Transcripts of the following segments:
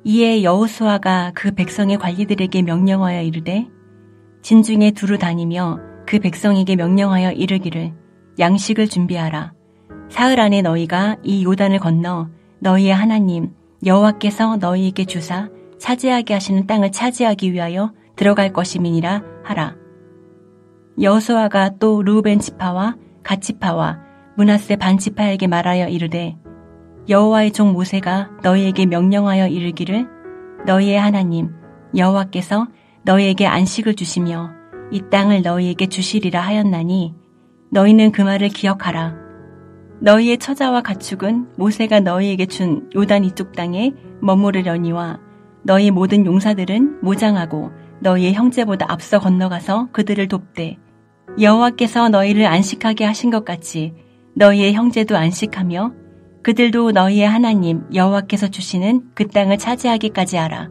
이에 여호수아가 그 백성의 관리들에게 명령하여 이르되 진중에 두루 다니며 그 백성에게 명령하여 이르기를 양식을 준비하라. 사흘 안에 너희가 이 요단을 건너 너희의 하나님 여호와께서 너희에게 주사 차지하게 하시는 땅을 차지하기 위하여 들어갈 것임이니라 하라. 여호수아가 또 르우벤 지파와 갓 지파와 므낫세 반 지파에게 말하여 이르되 여호와의 종 모세가 너희에게 명령하여 이르기를 너희의 하나님 여호와께서 너희에게 안식을 주시며 이 땅을 너희에게 주시리라 하였나니 너희는 그 말을 기억하라. 너희의 처자와 가축은 모세가 너희에게 준 요단 이쪽 땅에 머무르려니와 너희 모든 용사들은 무장하고 너희의 형제보다 앞서 건너가서 그들을 돕되 여호와께서 너희를 안식하게 하신 것 같이 너희의 형제도 안식하며 그들도 너희의 하나님 여호와께서 주시는 그 땅을 차지하기까지 하라.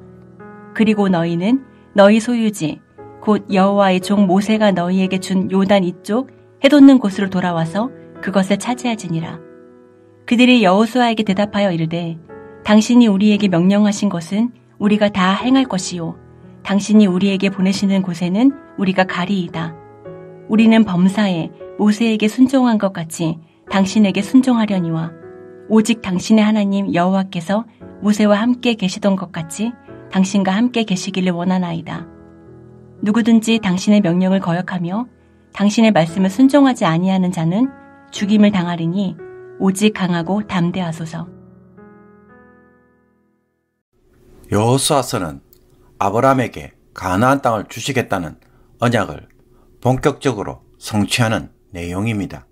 그리고 너희는 너희 소유지 곧 여호와의 종 모세가 너희에게 준 요단 이쪽 해돋는 곳으로 돌아와서 그것을 차지하지니라. 그들이 여호수아에게 대답하여 이르되 당신이 우리에게 명령하신 것은 우리가 다 행할 것이요 당신이 우리에게 보내시는 곳에는 우리가 가리이다. 우리는 범사에 모세에게 순종한 것 같이 당신에게 순종하려니와 오직 당신의 하나님 여호와께서 모세와 함께 계시던 것 같이 당신과 함께 계시기를 원하나이다. 누구든지 당신의 명령을 거역하며 당신의 말씀을 순종하지 아니하는 자는 죽임을 당하리니 오직 강하고 담대하소서. 여호수아서는 아브라함에게 가나안 땅을 주시겠다는 언약을 본격적으로 성취하는 내용입니다.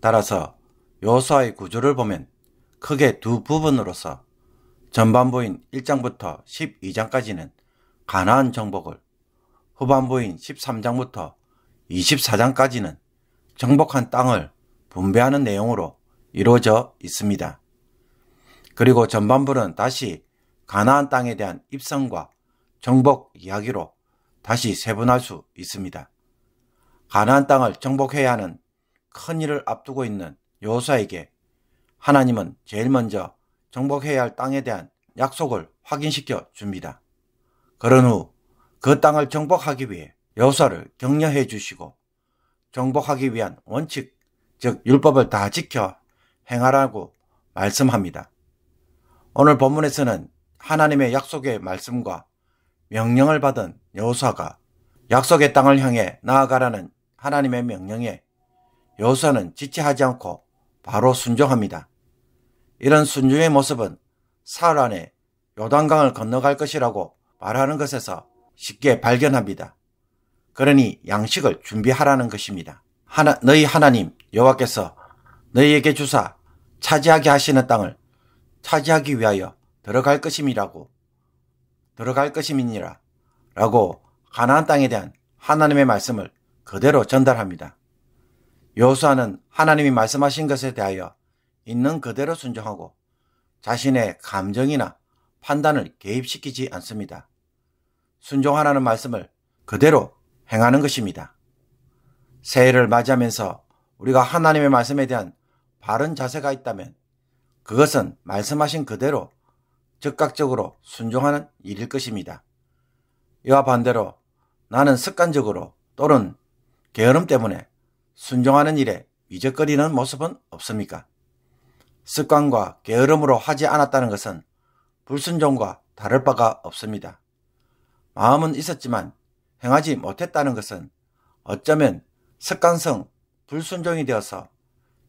따라서 여호수아의 구조를 보면 크게 두 부분으로서 전반부인 1장부터 12장까지는 가나안 정복을, 후반부인 13장부터 24장까지는 정복한 땅을 분배하는 내용으로 이루어져 있습니다. 그리고 전반부는 다시 가나안 땅에 대한 입성과 정복 이야기로 다시 세분할 수 있습니다. 가나안 땅을 정복해야 하는 큰 일을 앞두고 있는 여호수아에게 하나님은 제일 먼저 정복해야 할 땅에 대한 약속을 확인시켜 줍니다. 그런 후 그 땅을 정복하기 위해 여호수아를 격려해 주시고 정복하기 위한 원칙, 즉 율법을 다 지켜 행하라고 말씀합니다. 오늘 본문에서는 하나님의 약속의 말씀과 명령을 받은 여호수아가 약속의 땅을 향해 나아가라는 하나님의 명령에 여호수아는 지체하지 않고 바로 순종합니다. 이런 순종의 모습은 사흘 안에 요단강을 건너갈 것이라고 말하는 것에서 쉽게 발견합니다. 그러니 양식을 준비하라는 것입니다. 너희 하나님 여호와께서 너희에게 주사 차지하게 하시는 땅을 차지하기 위하여 들어갈 것임이니라 라고 가나안 땅에 대한 하나님의 말씀을 그대로 전달합니다. 여호수아는 하나님이 말씀하신 것에 대하여 있는 그대로 순종하고 자신의 감정이나 판단을 개입시키지 않습니다. 순종하라는 말씀을 그대로 행하는 것입니다. 새해를 맞이하면서 우리가 하나님의 말씀에 대한 바른 자세가 있다면 그것은 말씀하신 그대로 즉각적으로 순종하는 일일 것입니다. 이와 반대로 나는 습관적으로 또는 게으름 때문에 순종하는 일에 미적거리는 모습은 없습니까? 습관과 게으름으로 하지 않았다는 것은 불순종과 다를 바가 없습니다. 마음은 있었지만 행하지 못했다는 것은 어쩌면 습관성 불순종이 되어서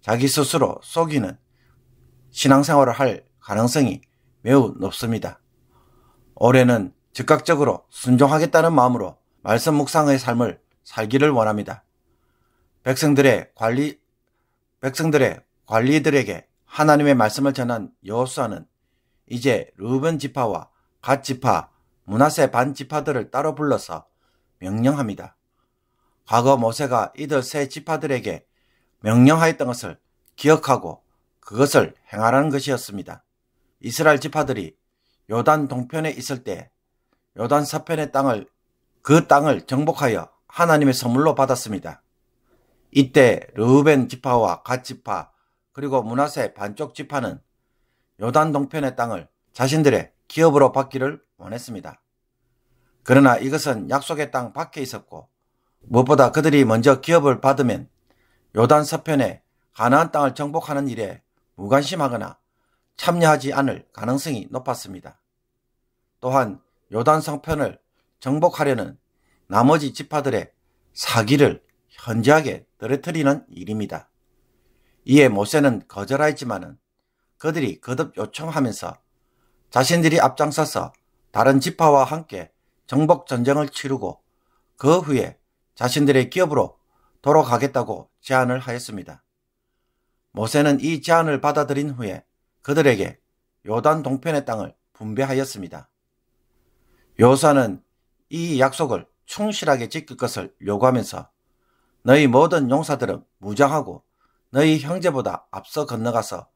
자기 스스로 속이는 신앙생활을 할 가능성이 매우 높습니다. 올해는 즉각적으로 순종하겠다는 마음으로 말씀 묵상의 삶을 살기를 원합니다. 백성들의 관리들에게 하나님의 말씀을 전한 여호수아는 이제 르우벤 지파와 갓 지파, 므낫세 반 지파들을 따로 불러서 명령합니다. 과거 모세가 이들 세 지파들에게 명령하였던 것을 기억하고 그것을 행하라는 것이었습니다. 이스라엘 지파들이 요단 동편에 있을 때 요단 서편의 그 땅을 정복하여 하나님의 선물로 받았습니다. 이때 르우벤 지파와 갓 지파 그리고 므낫세 반쪽 지파는 요단 동편의 땅을 자신들의 기업으로 받기를 원했습니다. 그러나 이것은 약속의 땅 밖에 있었고 무엇보다 그들이 먼저 기업을 받으면 요단 서편에 가나안 땅을 정복하는 일에 무관심하거나 참여하지 않을 가능성이 높았습니다. 또한 요단 서편을 정복하려는 나머지 지파들의 사기를 현저하게 떨어뜨리는 일입니다. 이에 모세는 거절하였지만 그들이 거듭 요청하면서 자신들이 앞장서서 다른 지파와 함께 정복 전쟁을 치르고 그 후에 자신들의 기업으로 돌아가겠다고 제안을 하였습니다. 모세는 이 제안을 받아들인 후에 그들에게 요단 동편의 땅을 분배하였습니다. 여호수아는 이 약속을 충실하게 지킬 것을 요구하면서 너희 모든 용사들은 무장하고 너희 형제보다 앞서 건너가서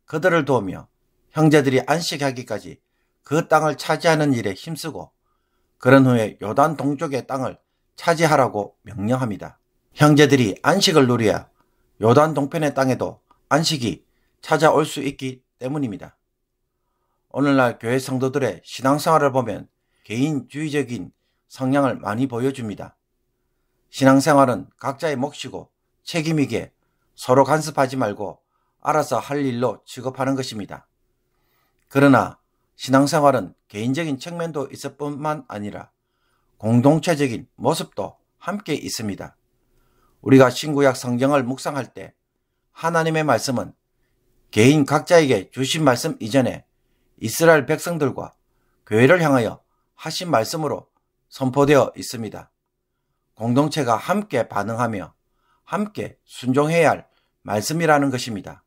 그들을 도우며 형제들이 안식하기까지 그 땅을 차지하는 일에 힘쓰고 그런 후에 요단 동쪽의 땅을 차지하라고 명령합니다. 형제들이 안식을 누려야 요단 동편의 땅에도 안식이 찾아올 수 있기 때문입니다. 오늘날 교회 성도들의 신앙생활을 보면 개인주의적인 성향을 많이 보여줍니다. 신앙생활은 각자의 몫이고 책임이기에 서로 간섭하지 말고 알아서 할 일로 취급하는 것입니다. 그러나 신앙생활은 개인적인 측면도 있을 뿐만 아니라 공동체적인 모습도 함께 있습니다. 우리가 신구약 성경을 묵상할 때 하나님의 말씀은 개인 각자에게 주신 말씀 이전에 이스라엘 백성들과 교회를 향하여 하신 말씀으로 선포되어 있습니다. 공동체가 함께 반응하며 함께 순종해야 할 말씀이라는 것입니다.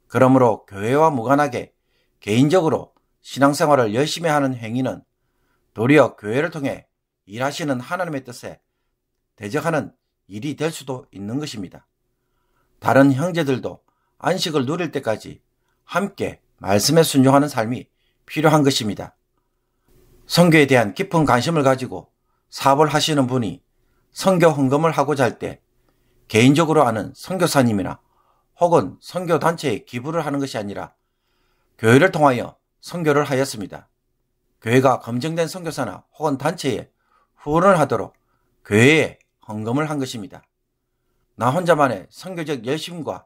그러므로 교회와 무관하게 개인적으로 신앙생활을 열심히 하는 행위는 도리어 교회를 통해 일하시는 하나님의 뜻에 대적하는 일이 될 수도 있는 것입니다. 다른 형제들도 안식을 누릴 때까지 함께 말씀에 순종하는 삶이 필요한 것입니다. 선교에 대한 깊은 관심을 가지고 사업을 하시는 분이 선교 헌금을 하고자 할 때 개인적으로 아는 선교사님이나 혹은 선교단체에 기부를 하는 것이 아니라 교회를 통하여 선교를 하였습니다. 교회가 검증된 선교사나 혹은 단체에 후원을 하도록 교회에 헌금을 한 것입니다. 나 혼자만의 선교적 열심과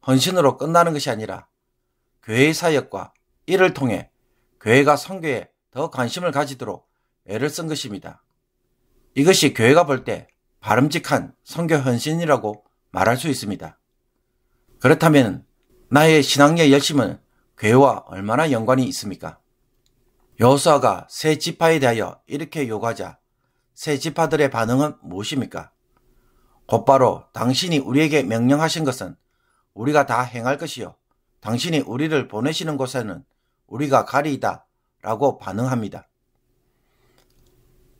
헌신으로 끝나는 것이 아니라 교회의 사역과 이를 통해 교회가 선교에 더 관심을 가지도록 애를 쓴 것입니다. 이것이 교회가 볼 때 바람직한 선교 헌신이라고 말할 수 있습니다. 그렇다면 나의 신앙의 열심은 교회와 얼마나 연관이 있습니까? 여호수아가 세 지파에 대하여 이렇게 요구하자 세 지파들의 반응은 무엇입니까? 곧바로 당신이 우리에게 명령하신 것은 우리가 다 행할 것이요 당신이 우리를 보내시는 곳에는 우리가 가리이다 라고 반응합니다.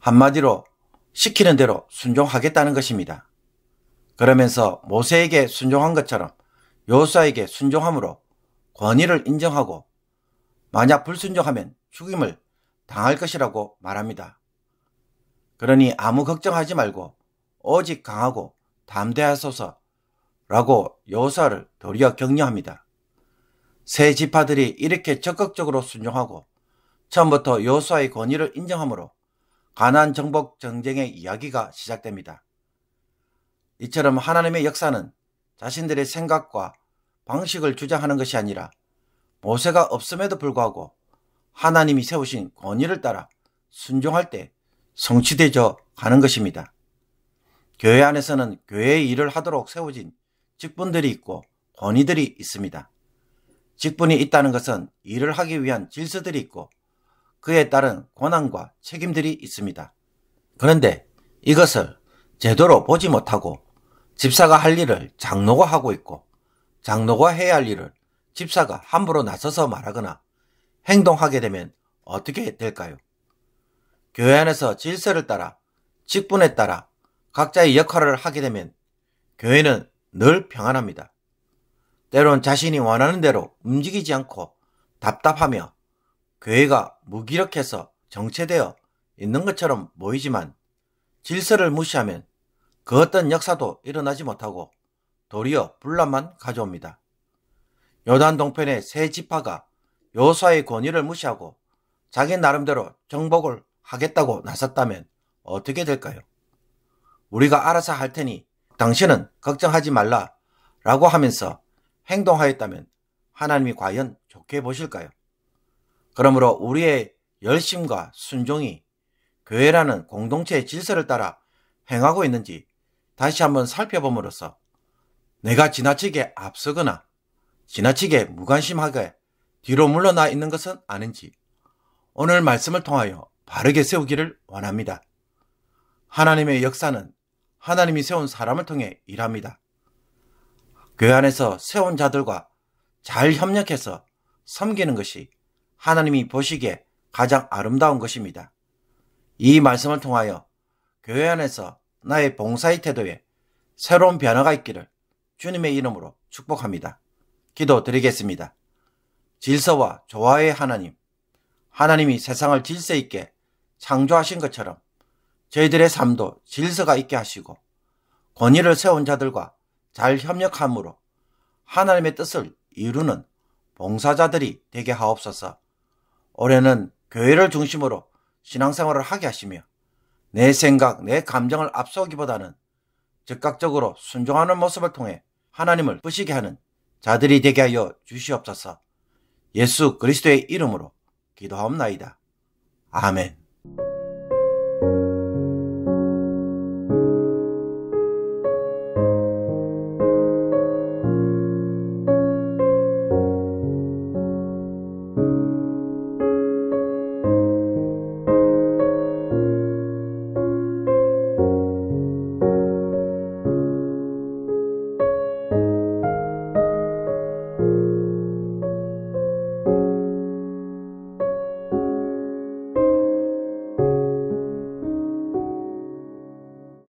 한마디로 시키는 대로 순종하겠다는 것입니다. 그러면서 모세에게 순종한 것처럼 여호수아에게 순종함으로 권위를 인정하고 만약 불순종하면 죽임을 당할 것이라고 말합니다. 그러니 아무 걱정하지 말고 오직 강하고 담대하소서 라고 여호수아를 도리어 격려합니다. 세 지파들이 이렇게 적극적으로 순종하고 처음부터 여호수아의 권위를 인정하므로 가나안 정복 전쟁의 이야기가 시작됩니다. 이처럼 하나님의 역사는 자신들의 생각과 방식을 주장하는 것이 아니라 모세가 없음에도 불구하고 하나님이 세우신 권위를 따라 순종할 때 성취되져 가는 것입니다. 교회 안에서는 교회의 일을 하도록 세워진 직분들이 있고 권위들이 있습니다. 직분이 있다는 것은 일을 하기 위한 질서들이 있고 그에 따른 권한과 책임들이 있습니다. 그런데 이것을 제대로 보지 못하고 집사가 할 일을 장로가 하고 있고 장로가 해야 할 일을 집사가 함부로 나서서 말하거나 행동하게 되면 어떻게 될까요? 교회 안에서 질서를 따라 직분에 따라 각자의 역할을 하게 되면 교회는 늘 평안합니다. 때론 자신이 원하는 대로 움직이지 않고 답답하며 교회가 무기력해서 정체되어 있는 것처럼 보이지만 질서를 무시하면 그 어떤 역사도 일어나지 못하고 도리어 분란만 가져옵니다. 요단 동편의 세 지파가 여호수아의 권위를 무시하고 자기 나름대로 정복을 하겠다고 나섰다면 어떻게 될까요? 우리가 알아서 할 테니 당신은 걱정하지 말라 라고 하면서 행동하였다면 하나님이 과연 좋게 보실까요? 그러므로 우리의 열심과 순종이 교회라는 공동체의 질서를 따라 행하고 있는지 다시 한번 살펴봄으로써 내가 지나치게 앞서거나 지나치게 무관심하게 뒤로 물러나 있는 것은 아닌지 오늘 말씀을 통하여 바르게 세우기를 원합니다. 하나님의 역사는 하나님이 세운 사람을 통해 일합니다. 교회 안에서 세운 자들과 잘 협력해서 섬기는 것이 하나님이 보시기에 가장 아름다운 것입니다. 이 말씀을 통하여 교회 안에서 나의 봉사의 태도에 새로운 변화가 있기를 주님의 이름으로 축복합니다. 기도드리겠습니다. 질서와 조화의 하나님, 하나님이 세상을 질서 있게 창조하신 것처럼 저희들의 삶도 질서가 있게 하시고 권위를 세운 자들과 잘 협력함으로 하나님의 뜻을 이루는 봉사자들이 되게 하옵소서. 올해는 교회를 중심으로 신앙생활을 하게 하시며 내 생각, 내 감정을 앞서기보다는 즉각적으로 순종하는 모습을 통해 하나님을 뿌시게 하는 자들이 되게 하여 주시옵소서. 예수 그리스도의 이름으로 기도하옵나이다. 아멘.